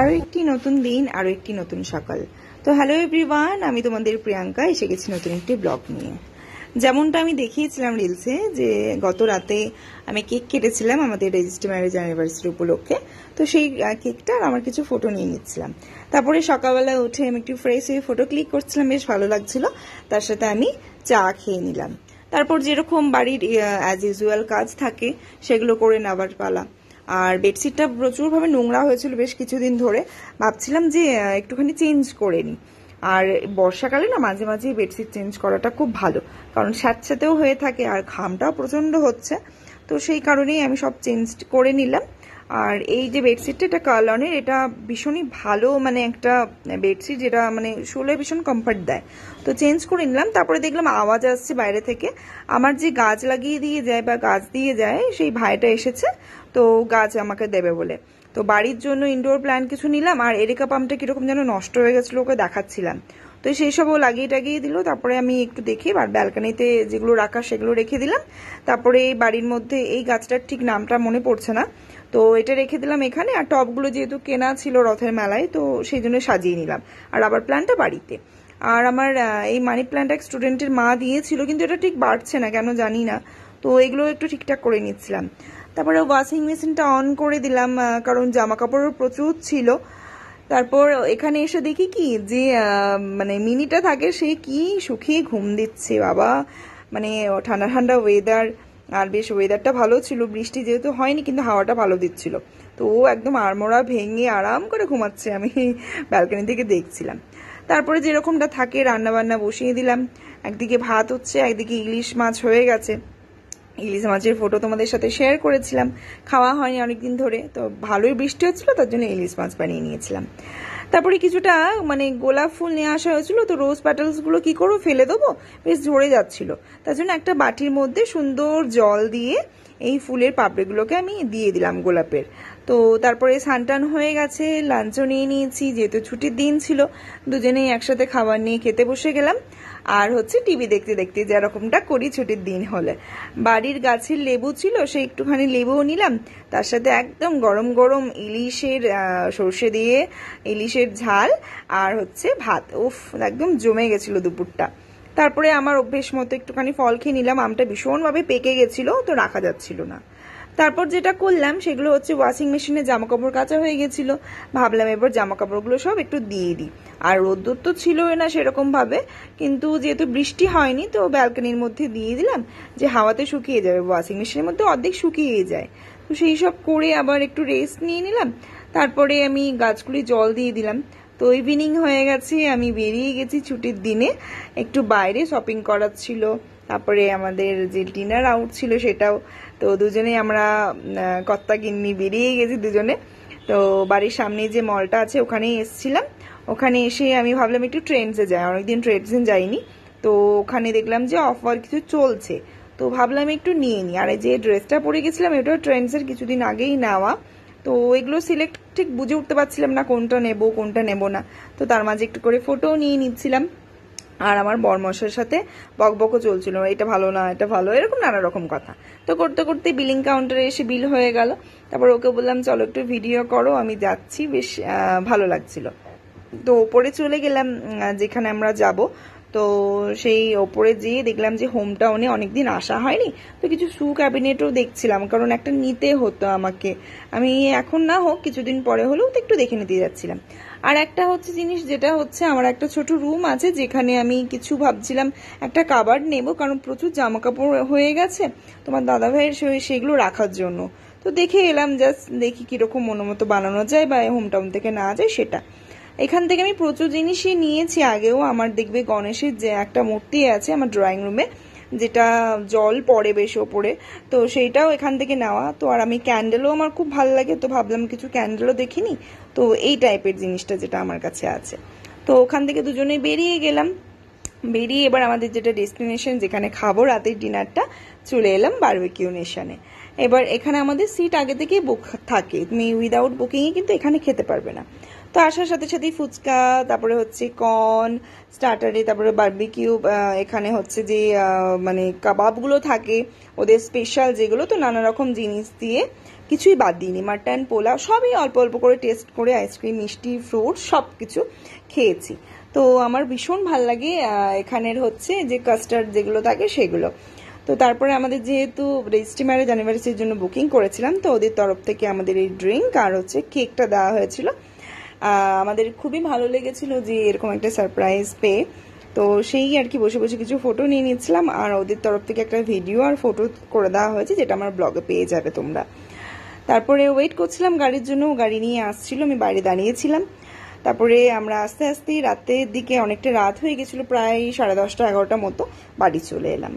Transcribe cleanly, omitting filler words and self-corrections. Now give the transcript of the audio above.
আরো একটি নতুন দিন, আরো একটি নতুন সকাল। তো হ্যালো এভরিওয়ান, আমি তোমাদের প্রিয়াঙ্কা এসে গেছি নতুন একটি ব্লগ নিয়ে। যেমনটা আমি দেখিয়েছিলাম রিলসে যে গত রাতে আমি কেক কেটেছিলাম আমাদের রেজিস্টার ম্যারেজ অ্যানিভার্সারি উপলক্ষে। তো সেই কেকটার আমার কিছু ফটো নিয়ে নিচ্ছিলাম। তারপরে সকালবেলা উঠে আমি একটু ফ্রেশ হয়ে ফটো ক্লিক করছিলাম, বেশ ভালো লাগছিল। তার সাথে আমি চা খেয়ে নিলাম। তারপর যেরকম বাড়ির অ্যাজ ইউজুয়াল কাজ থাকে সেগুলো করে নেওয়ার পালা। আর বেডশিটটা প্রচুরভাবে নোংরা হয়েছিল বেশ কিছুদিন ধরে, ভাবছিলাম যে একটুখানি চেঞ্জ করে নিই। আর বর্ষাকালে না মাঝে মাঝে বেডশিট চেঞ্জ করাটা খুব ভালো, কারণ স্যাঁতস্যাঁতেও হয়ে থাকে আর ঘামটাও প্রচন্ড হচ্ছে। তো সেই কারণেই আমি সব চেঞ্জ করে নিলাম। আর এই যে বেডশিটটা, এটা কার্লনের, এটা ভীষণই ভালো, মানে একটা বেডশিট যেটা মানে শুলে ভীষণ কমফর্ট দেয়। তো চেঞ্জ করে নিলাম। তারপরে দেখলাম আওয়াজ আসছে বাইরে থেকে। আমার যে গাছ লাগিয়ে দিয়ে যায় বা গাছ দিয়ে যায় সেই ভাইটা এসেছে, তো গাছ আমাকে দেবে বলে। তো বাড়ির জন্য ইনডোর প্ল্যান্ট কিছু নিলাম। আর এরিকা পাম্পটা কিরকম যেন নষ্ট হয়ে গেছিলো, ওকে দেখাচ্ছিলাম। তো সেই সবও লাগিয়ে টাগিয়ে দিল। তারপরে আমি একটু দেখি আর ব্যালকানিতে যেগুলো রাখা সেগুলো রেখে দিলাম। তারপরে এই বাড়ির মধ্যে এই গাছটার ঠিক নামটা মনে পড়ছে না, তো এটা রেখে দিলাম এখানে। আর টবগুলো যেহেতু কেনা ছিল রথের মেলায়, তো সেই জন্য সাজিয়ে নিলাম। আর আবার প্ল্যান্টটা বাড়িতে। আর আমার এই মানি প্ল্যান্ট এক স্টুডেন্টের মা দিয়েছিল, কিন্তু এটা ঠিক বাড়ছে না কেন জানি না। তো এগুলো একটু ঠিকঠাক করে নিচ্ছিলাম। তারপরে ওয়াশিং মেশিনটা অন করে দিলাম, কারণ জামা কাপড়ও প্রচুর ছিল। তারপর এখানে এসে দেখি কি যে মানে মিনিটা থাকে, সে কি শুকিয়ে ঘুম দিচ্ছে বাবা। মানে ঠান্ডা ঠান্ডা ওয়েদার, আর বেশ ওয়েদারটা ভালো ছিল, বৃষ্টি যেহেতু হয়নি কিন্তু হাওয়াটা ভালো দিচ্ছিল। তো ও একদম আড়মোড়া ভেঙে আরাম করে ঘুমাচ্ছে, আমি ব্যালকনি থেকে দেখছিলাম। তারপরে যেরকমটা থাকে রান্না বান্না বসিয়ে দিলাম। একদিকে ভাত হচ্ছে, একদিকে ইলিশ মাছ হয়ে গেছে। ইলিশ মাছের ফটো তোমাদের সাথে শেয়ার করেছিলাম, খাওয়া হয়নি অনেকদিন ধরে, তো ভালোই বৃষ্টি হচ্ছিল, তার জন্য ইলিশ মাছ বানিয়ে নিয়েছিলাম। তারপরে কিছুটা মানে গোলাপ ফুল নিয়ে আসা হয়েছিল, তো রোজ প্যাটালসগুলো কি করবো, ফেলে দেবো, বেশ ঝরে যাচ্ছিল। তার জন্য একটা বাটির মধ্যে সুন্দর জল দিয়ে এই ফুলের পাপড়িগুলোকে আমি দিয়ে দিলাম গোলাপের। তো তারপরে স্নান হয়ে গেছে, লাঞ্চও নিয়ে নিয়েছি, যেহেতু ছুটির দিন ছিল দুজনেই একসাথে খাবার নিয়ে খেতে বসে গেলাম। আর হচ্ছে টিভি দেখতে দেখতে যেরকমটা করি ছুটির দিন হলে। বাড়ির গাছের লেবু ছিল, সেই একটুখানি লেবুও নিলাম। তার সাথে একদম গরম গরম ইলিশের সর্ষে দিয়ে ইলিশের ঝাল, আর হচ্ছে ভাত, উফ একদম জমে গেছিল দুপুরটা। তারপরে আমার অভ্যেস মতো একটুখানি ফল খেয়ে নিলাম, আমটা ভীষণভাবে পেকে গেছিল, তো রাখা যাচ্ছিল না। তারপর যেটা করলাম সেগুলো হচ্ছে ওয়াশিং মেশিনে জামা কাপড় কাচা হয়ে গেছিল, ভাবলাম এবার জামা কাপড়গুলো সব একটু দিয়ে দিই। আর রোদ্দুর তো ছিলই না সেরকম ভাবে, কিন্তু যেহেতু বৃষ্টি হয়নি তো ব্যালকনির মধ্যে দিয়ে দিলাম, যে হাওয়াতে শুকিয়ে যাবে, ওয়াশিং মেশিনের মধ্যে অর্ধেক শুকিয়ে যায়। তো সেই সব করে আবার একটু রেস্ট নিয়ে নিলাম। তারপরে আমি গাছগুলি জল দিয়ে দিলাম। তো ইভিনিং হয়ে গেছে, আমি বেরিয়ে গেছি ছুটির দিনে, একটু বাইরে শপিং করার ছিল। তারপরে আমাদের যে ডিনার আউট ছিল সেটাও। তো দুজনেই আমরা কর্তা গিন্নি বেরিয়ে গেছি দুজনে। তো বাড়ির সামনে যে মলটা আছে ওখানেই এসেছিলাম। ওখানে এসে আমি ভাবলাম একটু ট্রেন্ডসে যাই, অনেকদিন ট্রেন্ডসে যাইনি। তো ওখানে দেখলাম যে অফার কিছু চলছে, তো ভাবলাম একটু নিয়ে নিই। আর যে ড্রেসটা পরে গেছিলাম এটাও ট্রেন্ডসের কিছুদিন আগেই নেওয়া। তো এগুলো সিলেক্ট ঠিক বুঝে উঠতে পারছিলাম না কোনটা নেব কোনটা নেব না। তো তার মাঝে একটু করে ফটোও নিয়ে নিচ্ছিলাম। আর আমার বরমশের সাথে বকবকও চলছিল, এটা ভালো না এটা ভালো, এরকম নানা রকম কথা। তো করতে করতে বিলিং কাউন্টারে এসে বিল হয়ে গেল। তারপর ওকে বললাম চলো একটু ভিডিও করো, আমি যাচ্ছি, বেশ ভালো লাগছিল। তো ওপরে চলে গেলাম যেখানে আমরা যাব। তো সেই ওপরে যেয়ে দেখলাম যে হোম টাউনে অনেকদিন আসা হয়নি, তো কিছু শু ক্যাবিনেটও দেখছিলাম, কারণ একটা নিতে হতো আমাকে। আমি এখন না হোক কিছুদিন পরে হলেও তো একটু দেখে নিতে যাচ্ছিলাম। আর একটা হচ্ছে জিনিস, যেটা হচ্ছে আমার একটা ছোট রুম আছে যেখানে আমি কিছু ভাবছিলাম একটা কাবার্ড নেব, কারণ প্রচুর জামা কাপড় হয়ে গেছে তোমার দাদা ভাইয়ের, সেগুলো রাখার জন্য। তো দেখে এলাম, জাস্ট দেখি কিরকম মনোমতো বানানো যায় বা হোম টাউন থেকে নেওয়া যায় সেটা। এখান থেকে আমি প্রচুর জিনিসই নিয়েছি আগেও। আমার দেখবে গণেশের যে একটা মূর্তি আছে আমার ড্রয়িং রুমে, যেটা জল পড়ে বেশ ওপরে, তো সেইটাও এখান থেকে নেওয়া। তো আর আমি ক্যান্ডেলও আমার খুব ভালো লাগে, তো ভাবলাম কিছু ক্যান্ডেলও দেখিনি। তো এই টাইপের জিনিসটা যেটা আমার কাছে আছে। তো ওখান থেকে দুজনেই বেরিয়ে গেলাম। বেরিয়ে এবার আমাদের যেটা ডেস্টিনেশন, যেখানে খাবো রাতের ডিনারটা, চলে এলাম বারবিকিউ নেশনে। এবার এখানে আমাদের সিট আগে থেকেই বুক থাকে, তুমি উইদাউট বুকিংয়ে কিন্তু এখানে খেতে পারবে না। তো আসার সাথে সাথেই ফুচকা, তারপরে হচ্ছে কর্ন স্টার্টারে, তারপরে বারবিকিউ, এখানে হচ্ছে যে মানে কাবাবগুলো থাকে ওদের স্পেশাল যেগুলো, তো নানা রকম জিনিস দিয়ে কিছুই বাদ দিইনি, মাটন, পোলাও সবই অল্প অল্প করে টেস্ট করে, আইসক্রিম, মিষ্টি, ফ্রুট সব কিছু খেয়েছি। তো আমার ভীষণ ভাল লাগে এখানের হচ্ছে যে কাস্টার্ড যেগুলো থাকে সেগুলো। তো তারপরে আমাদের যেহেতু রেজিস্ট্রি ম্যারেজ অ্যানিভার্সারির জন্য বুকিং করেছিলাম, তো ওদের তরফ থেকে আমাদের এই ড্রিঙ্ক আর হচ্ছে কেকটা দেওয়া হয়েছিল। আমাদের খুবই ভালো লেগেছিল যে এরকম একটা সারপ্রাইজ পেয়ে। তো সেই আর কি বসে বসে কিছু ফটো নিয়ে নিচ্ছিলাম, আর ওদের তরফ থেকে একটা ভিডিও আর ফটো করে দেওয়া হয়েছে, যেটা আমার ব্লগে পেয়ে যাবে তোমরা। তারপরে ওয়েট করছিলাম গাড়ির জন্য, গাড়ি নিয়ে আসছিল, আমি বাইরে দাঁড়িয়েছিলাম। তারপরে আমরা আস্তে আস্তে রাতের দিকে, অনেকটা রাত হয়ে গেছিলো, প্রায় 10:30 11টা মতো বাড়ি চলে এলাম।